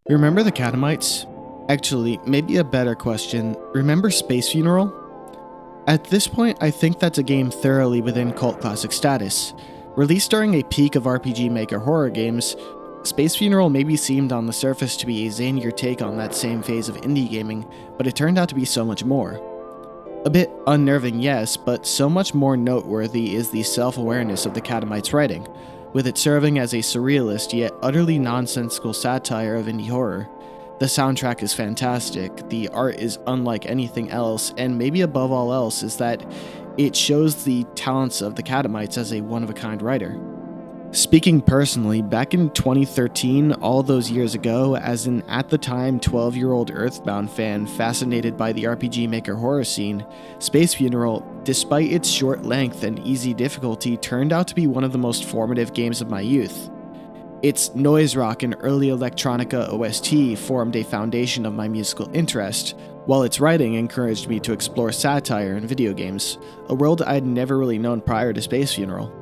Remember the Catamites? Actually, maybe a better question, remember Space Funeral? At this point, I think that's a game thoroughly within cult classic status. Released during a peak of RPG Maker horror games, Space Funeral maybe seemed on the surface to be a zanier take on that same phase of indie gaming, but it turned out to be so much more. A bit unnerving, yes, but so much more noteworthy is the self-awareness of the Catamites' writing, with it serving as a surrealist yet utterly nonsensical satire of indie horror. The soundtrack is fantastic, the art is unlike anything else, and maybe above all else is that it shows the talents of the Catamites as a one-of-a-kind writer. Speaking personally, back in 2013, all those years ago, as an at the time 12-year-old Earthbound fan fascinated by the RPG Maker horror scene, Space Funeral, despite its short length and easy difficulty, turned out to be one of the most formative games of my youth. Its noise rock and early electronica OST formed a foundation of my musical interest, while its writing encouraged me to explore satire in video games, a world I'd never really known prior to Space Funeral.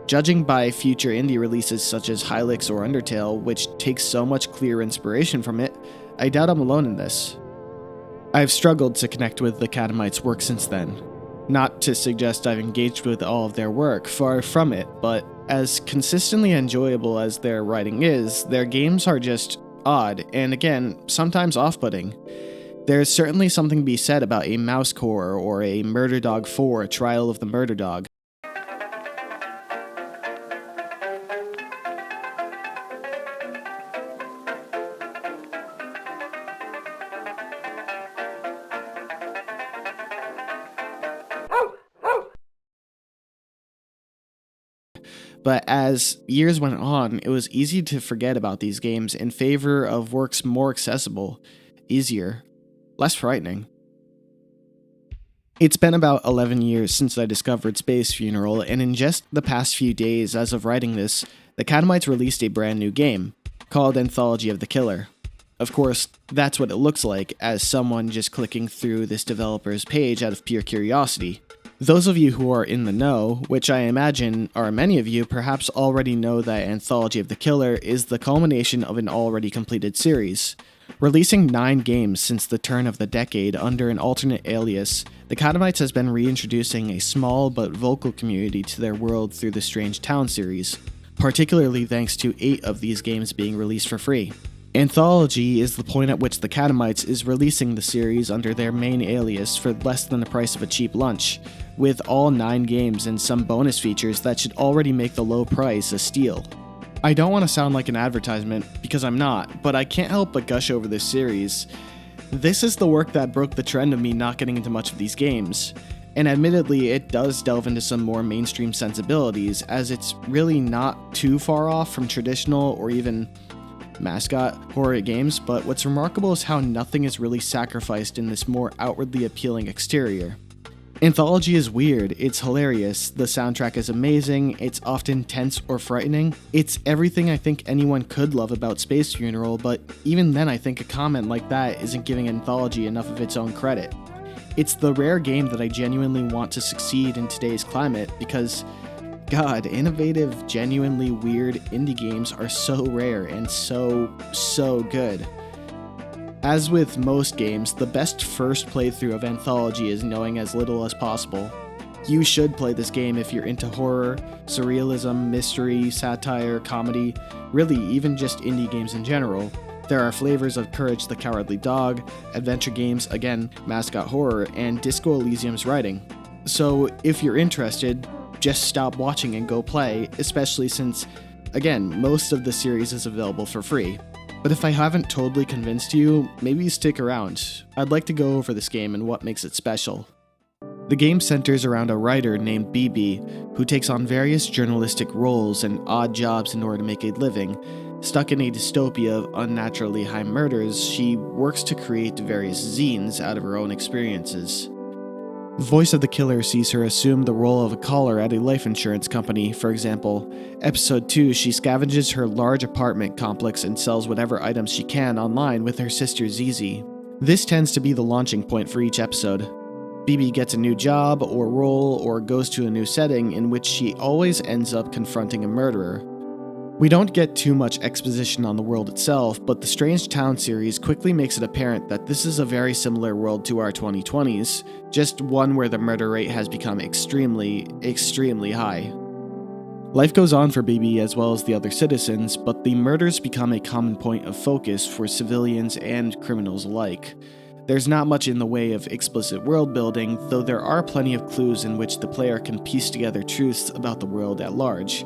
Judging by future indie releases such as Hylics or Undertale, which takes so much clear inspiration from it, I doubt I'm alone in this. I've struggled to connect with the Catamites' work since then. Not to suggest I've engaged with all of their work, far from it, but as consistently enjoyable as their writing is, their games are just odd, and again, sometimes off-putting. There's certainly something to be said about a Mouse Core or a Murder Dog 4 Trial of the Murder Dog. But as years went on, it was easy to forget about these games in favor of works more accessible, easier, less frightening. It's been about 11 years since I discovered Space Funeral, and in just the past few days as of writing this, the Catamites released a brand new game, called Anthology of the Killer. Of course, that's what it looks like as someone just clicking through this developer's page out of pure curiosity. Those of you who are in the know, which I imagine are many of you, perhaps already know that Anthology of the Killer is the culmination of an already completed series. Releasing 9 games since the turn of the decade under an alternate alias, the Catamites has been reintroducing a small but vocal community to their world through the Strange Town series, particularly thanks to 8 of these games being released for free. Anthology is the point at which the Catamites is releasing the series under their main alias for less than the price of a cheap lunch, with all 9 games and some bonus features that should already make the low price a steal. I don't want to sound like an advertisement, because I'm not, but I can't help but gush over this series. This is the work that broke the trend of me not getting into much of these games, and admittedly it does delve into some more mainstream sensibilities, as it's really not too far off from traditional or even mascot horror games, but what's remarkable is how nothing is really sacrificed in this more outwardly appealing exterior. Anthology is weird, it's hilarious, the soundtrack is amazing, it's often tense or frightening. It's everything I think anyone could love about Space Funeral, but even then I think a comment like that isn't giving Anthology enough of its own credit. It's the rare game that I genuinely want to succeed in today's climate because, God, innovative, genuinely weird indie games are so rare and so good. As with most games, the best first playthrough of Anthology is knowing as little as possible. You should play this game if you're into horror, surrealism, mystery, satire, comedy, really even just indie games in general. There are flavors of Courage the Cowardly Dog, adventure games, again, mascot horror, and Disco Elysium's writing. So if you're interested, just stop watching and go play, especially since, again, most of the series is available for free. But if I haven't totally convinced you, maybe stick around. I'd like to go over this game and what makes it special. The game centers around a writer named BB, who takes on various journalistic roles and odd jobs in order to make a living. Stuck in a dystopia of unnaturally high murders, she works to create various zines out of her own experiences. Voice of the Killer sees her assume the role of a caller at a life insurance company. For example, Episode 2, she scavenges her large apartment complex and sells whatever items she can online with her sister Zizi. This tends to be the launching point for each episode. BB gets a new job or role or goes to a new setting in which she always ends up confronting a murderer. We don't get too much exposition on the world itself, but the Strange Town series quickly makes it apparent that this is a very similar world to our 2020s, just one where the murder rate has become extremely, extremely high. Life goes on for BB as well as the other citizens, but the murders become a common point of focus for civilians and criminals alike. There's not much in the way of explicit world building, though there are plenty of clues in which the player can piece together truths about the world at large.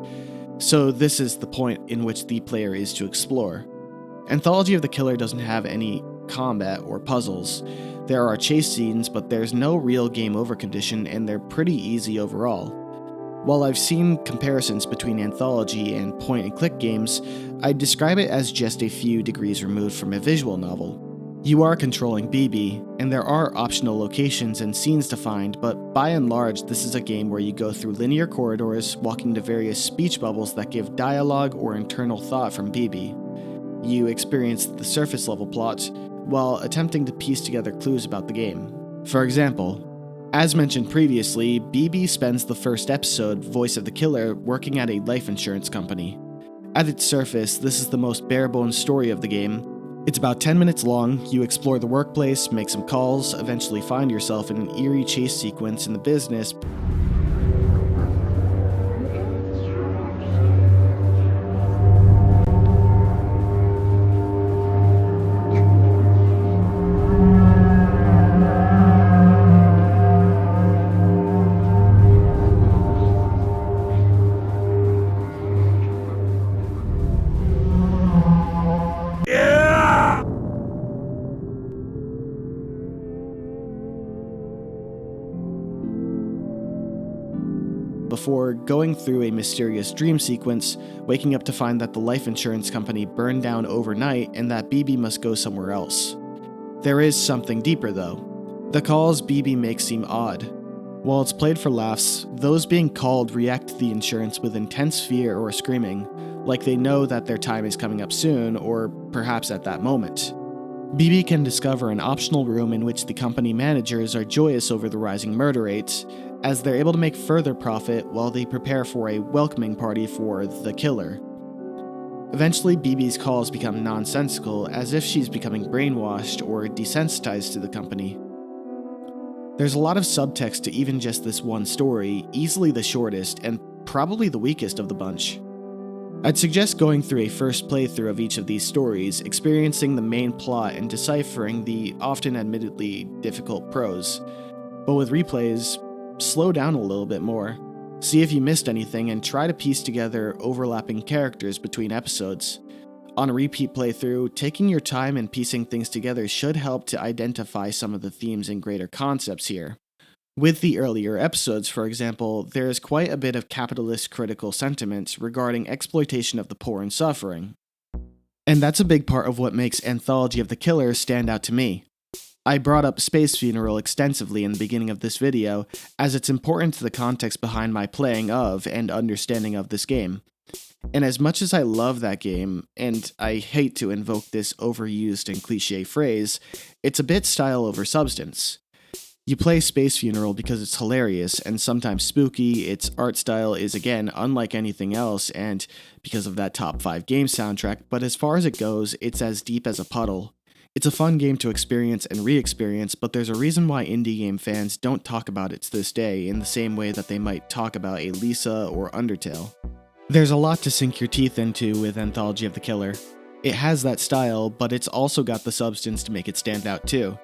So this is the point in which the player is to explore. Anthology of the Killer doesn't have any combat or puzzles. There are chase scenes, but there's no real game over condition, and they're pretty easy overall. While I've seen comparisons between Anthology and point-and-click games, I'd describe it as just a few degrees removed from a visual novel. You are controlling BB, and there are optional locations and scenes to find, but by and large, this is a game where you go through linear corridors, walking to various speech bubbles that give dialogue or internal thought from BB. You experience the surface level plot, while attempting to piece together clues about the game. For example, as mentioned previously, BB spends the first episode, Voice of the Killer, working at a life insurance company. At its surface, this is the most bare-bones story of the game. It's about 10 minutes long, you explore the workplace, make some calls, eventually find yourself in an eerie chase sequence in the business. Before going through a mysterious dream sequence, waking up to find that the life insurance company burned down overnight and that BB must go somewhere else. There is something deeper though. The calls BB makes seem odd. While it's played for laughs, those being called react to the insurance with intense fear or screaming, like they know that their time is coming up soon, or perhaps at that moment. BB can discover an optional room in which the company managers are joyous over the rising murder rates, as they're able to make further profit while they prepare for a welcoming party for the killer. Eventually, BB's calls become nonsensical, as if she's becoming brainwashed or desensitized to the company. There's a lot of subtext to even just this one story, easily the shortest and probably the weakest of the bunch. I'd suggest going through a first playthrough of each of these stories, experiencing the main plot and deciphering the often admittedly difficult prose. But with replays, slow down a little bit more. See if you missed anything and try to piece together overlapping characters between episodes. On a repeat playthrough, taking your time and piecing things together should help to identify some of the themes and greater concepts here. With the earlier episodes, for example, there is quite a bit of capitalist critical sentiment regarding exploitation of the poor and suffering. And that's a big part of what makes Anthology of the Killer stand out to me. I brought up Space Funeral extensively in the beginning of this video, as it's important to the context behind my playing of and understanding of this game. And as much as I love that game, and I hate to invoke this overused and cliche phrase, it's a bit style over substance. You play Space Funeral because it's hilarious and sometimes spooky, its art style is again unlike anything else, and because of that top 5 game soundtrack, but as far as it goes, it's as deep as a puddle. It's a fun game to experience and re-experience, but there's a reason why indie game fans don't talk about it to this day in the same way that they might talk about a Lisa or Undertale. There's a lot to sink your teeth into with Anthology of the Killer. It has that style, but it's also got the substance to make it stand out too.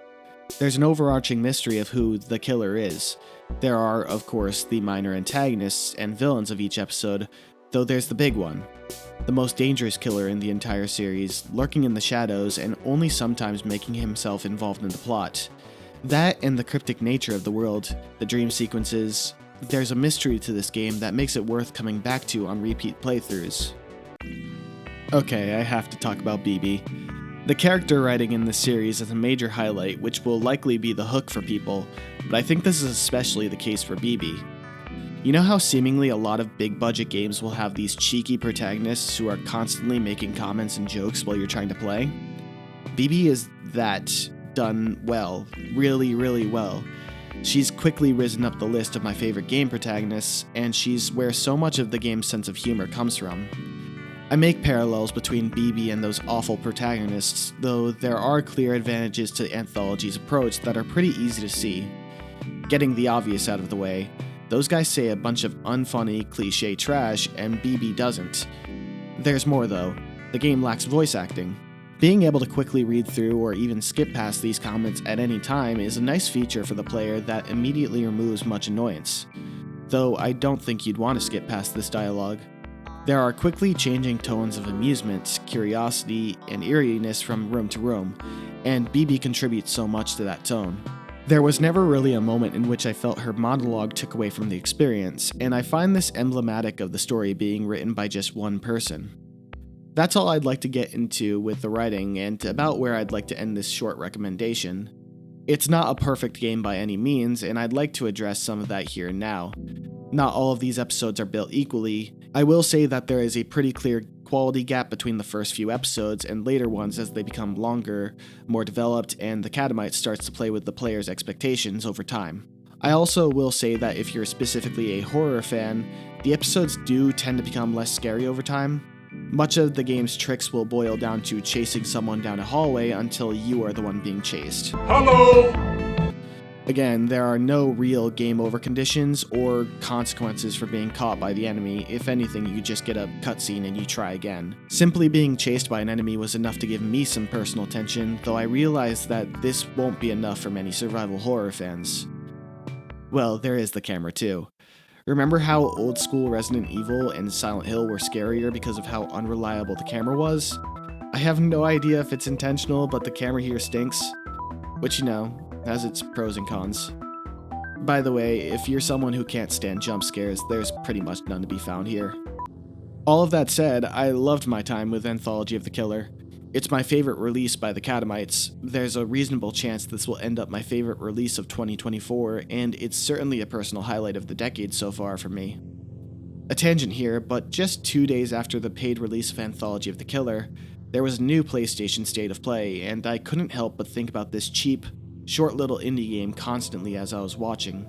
There's an overarching mystery of who the killer is. There are, of course, the minor antagonists and villains of each episode, though there's the big one. The most dangerous killer in the entire series, lurking in the shadows and only sometimes making himself involved in the plot. That and the cryptic nature of the world, the dream sequences, there's a mystery to this game that makes it worth coming back to on repeat playthroughs. Okay, I have to talk about BB. The character writing in this series is a major highlight, which will likely be the hook for people, but I think this is especially the case for BB. You know how seemingly a lot of big budget games will have these cheeky protagonists who are constantly making comments and jokes while you're trying to play? BB is that done well, really, really well. She's quickly risen up the list of my favorite game protagonists, and she's where so much of the game's sense of humor comes from. I make parallels between BB and those awful protagonists, though there are clear advantages to Anthology's approach that are pretty easy to see. Getting the obvious out of the way, those guys say a bunch of unfunny, cliché trash, and BB doesn't. There's more though. The game lacks voice acting. Being able to quickly read through or even skip past these comments at any time is a nice feature for the player that immediately removes much annoyance. Though I don't think you'd want to skip past this dialogue. There are quickly changing tones of amusement, curiosity, and eeriness from room to room, and BB contributes so much to that tone. There was never really a moment in which I felt her monologue took away from the experience, and I find this emblematic of the story being written by just one person. That's all I'd like to get into with the writing, and about where I'd like to end this short recommendation. It's not a perfect game by any means, and I'd like to address some of that here and now. Not all of these episodes are built equally. I will say that there is a pretty clear quality gap between the first few episodes and later ones as they become longer, more developed, and the Catamites starts to play with the player's expectations over time. I also will say that if you're specifically a horror fan, the episodes do tend to become less scary over time. Much of the game's tricks will boil down to chasing someone down a hallway until you are the one being chased. Hello! Again, there are no real game over conditions or consequences for being caught by the enemy. If anything, you just get a cutscene and you try again. Simply being chased by an enemy was enough to give me some personal tension, though I realize that this won't be enough for many survival horror fans. Well, there is the camera too. Remember how old school Resident Evil and Silent Hill were scarier because of how unreliable the camera was? I have no idea if it's intentional, but the camera here stinks. Which, has its pros and cons. By the way, if you're someone who can't stand jump scares, there's pretty much none to be found here. All of that said, I loved my time with Anthology of the Killer. It's my favorite release by the Catamites. There's a reasonable chance this will end up my favorite release of 2024, and it's certainly a personal highlight of the decade so far for me. A tangent here, but just 2 days after the paid release of Anthology of the Killer, there was a new PlayStation State of Play, and I couldn't help but think about this cheap, short little indie game constantly as I was watching.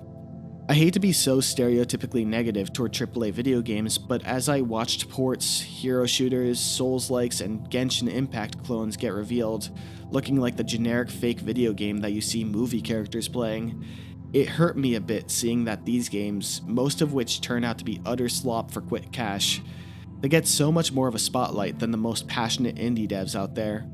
I hate to be so stereotypically negative toward AAA video games, but as I watched ports, hero shooters, Souls-likes, and Genshin Impact clones get revealed, looking like the generic fake video game that you see movie characters playing, it hurt me a bit seeing that these games, most of which turn out to be utter slop for quick cash, they get so much more of a spotlight than the most passionate indie devs out there.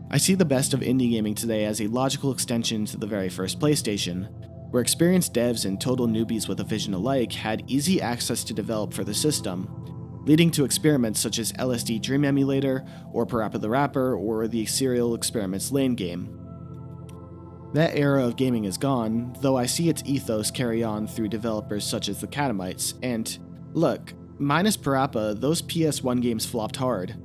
I see the best of indie gaming today as a logical extension to the very first PlayStation, where experienced devs and total newbies with a vision alike had easy access to develop for the system, leading to experiments such as LSD Dream Emulator, or Parappa the Rapper, or the Serial Experiments Lane game. That era of gaming is gone, though I see its ethos carry on through developers such as the Catamites, and look, minus Parappa, those PS1 games flopped hard.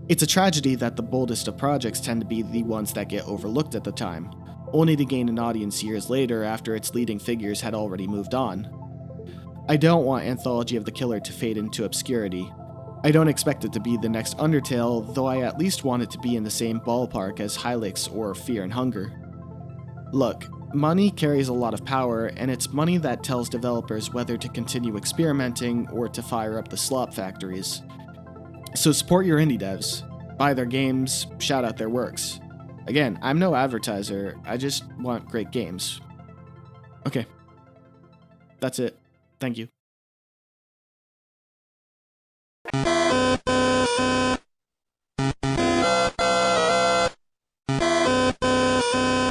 It's a tragedy that the boldest of projects tend to be the ones that get overlooked at the time, only to gain an audience years later after its leading figures had already moved on. I don't want Anthology of the Killer to fade into obscurity. I don't expect it to be the next Undertale, though I at least want it to be in the same ballpark as Hylics or Fear and Hunger. Look, money carries a lot of power, and it's money that tells developers whether to continue experimenting or to fire up the slop factories. So support your indie devs, buy their games, shout out their works. Again, I'm no advertiser, I just want great games. Okay. That's it. Thank you.